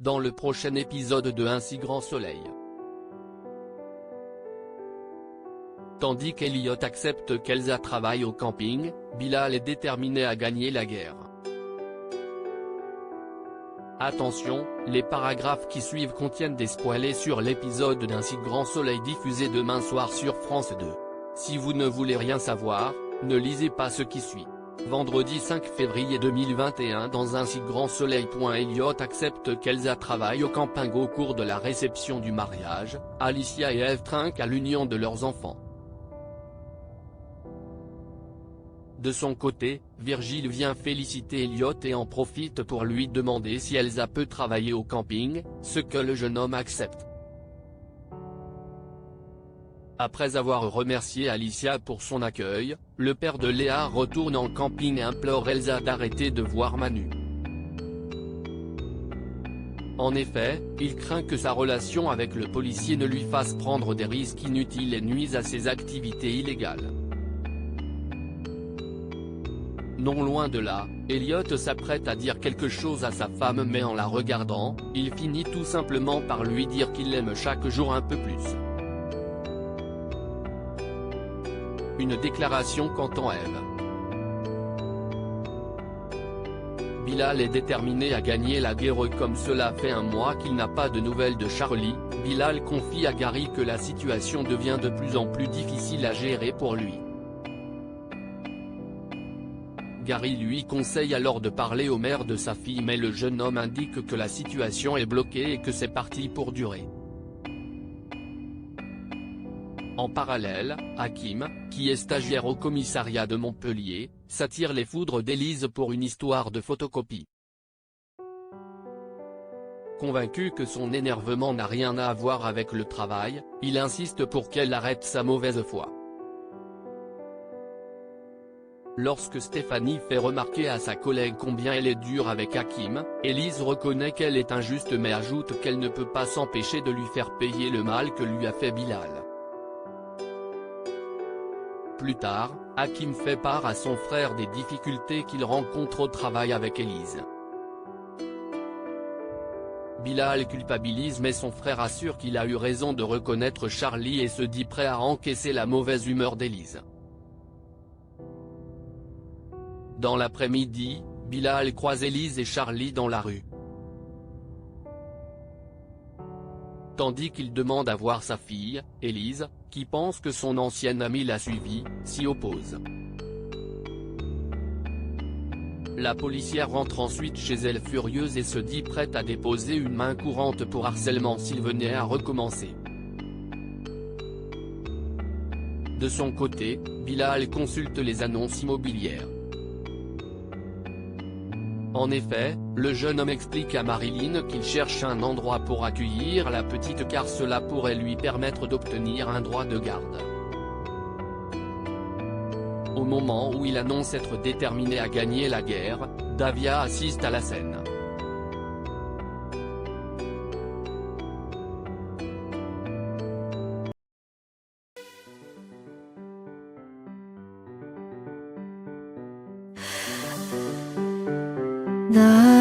dans le prochain épisode de Un si grand soleil. Tandis qu'Elliot accepte qu'Elsa travaille au camping, Bilal est déterminé à gagner la guerre. Attention, les paragraphes qui suivent contiennent des spoilers sur l'épisode d'Un si grand soleil diffusé demain soir sur France 2. Si vous ne voulez rien savoir, ne lisez pas ce qui suit. Vendredi 5 février 2021 dans Un si grand soleil. Elliot accepte qu'Elsa travaille au camping au cours de la réception du mariage, Alicia et Eve trinquent à l'union de leurs enfants. De son côté, Virgile vient féliciter Elliot et en profite pour lui demander si Elsa peut travailler au camping, ce que le jeune homme accepte. Après avoir remercié Alicia pour son accueil, le père de Léa retourne en camping et implore Elsa d'arrêter de voir Manu. En effet, il craint que sa relation avec le policier ne lui fasse prendre des risques inutiles et nuise à ses activités illégales. Non loin de là, Elliot s'apprête à dire quelque chose à sa femme mais en la regardant, il finit tout simplement par lui dire qu'il l'aime chaque jour un peu plus. Une déclaration qu'entend Eve. Bilal est déterminé à gagner la guerre comme cela fait un mois qu'il n'a pas de nouvelles de Charlie. Bilal confie à Gary que la situation devient de plus en plus difficile à gérer pour lui. Gary lui conseille alors de parler au mère de sa fille mais le jeune homme indique que la situation est bloquée et que c'est parti pour durer. En parallèle, Hakim, qui est stagiaire au commissariat de Montpellier, s'attire les foudres d'Élise pour une histoire de photocopie. Convaincu que son énervement n'a rien à voir avec le travail, il insiste pour qu'elle arrête sa mauvaise foi. Lorsque Stéphanie fait remarquer à sa collègue combien elle est dure avec Hakim, Élise reconnaît qu'elle est injuste mais ajoute qu'elle ne peut pas s'empêcher de lui faire payer le mal que lui a fait Bilal. Plus tard, Hakim fait part à son frère des difficultés qu'il rencontre au travail avec Élise. Bilal culpabilise mais son frère assure qu'il a eu raison de reconnaître Charlie et se dit prêt à encaisser la mauvaise humeur d'Élise. Dans l'après-midi, Bilal croise Élise et Charlie dans la rue. Tandis qu'il demande à voir sa fille, Élise, qui pense que son ancienne amie l'a suivi, s'y oppose. La policière rentre ensuite chez elle furieuse et se dit prête à déposer une main courante pour harcèlement s'il venait à recommencer. De son côté, Bilal consulte les annonces immobilières. En effet, le jeune homme explique à Marilyn qu'il cherche un endroit pour accueillir la petite car cela pourrait lui permettre d'obtenir un droit de garde. Au moment où il annonce être déterminé à gagner la guerre, Davia assiste à la scène. 나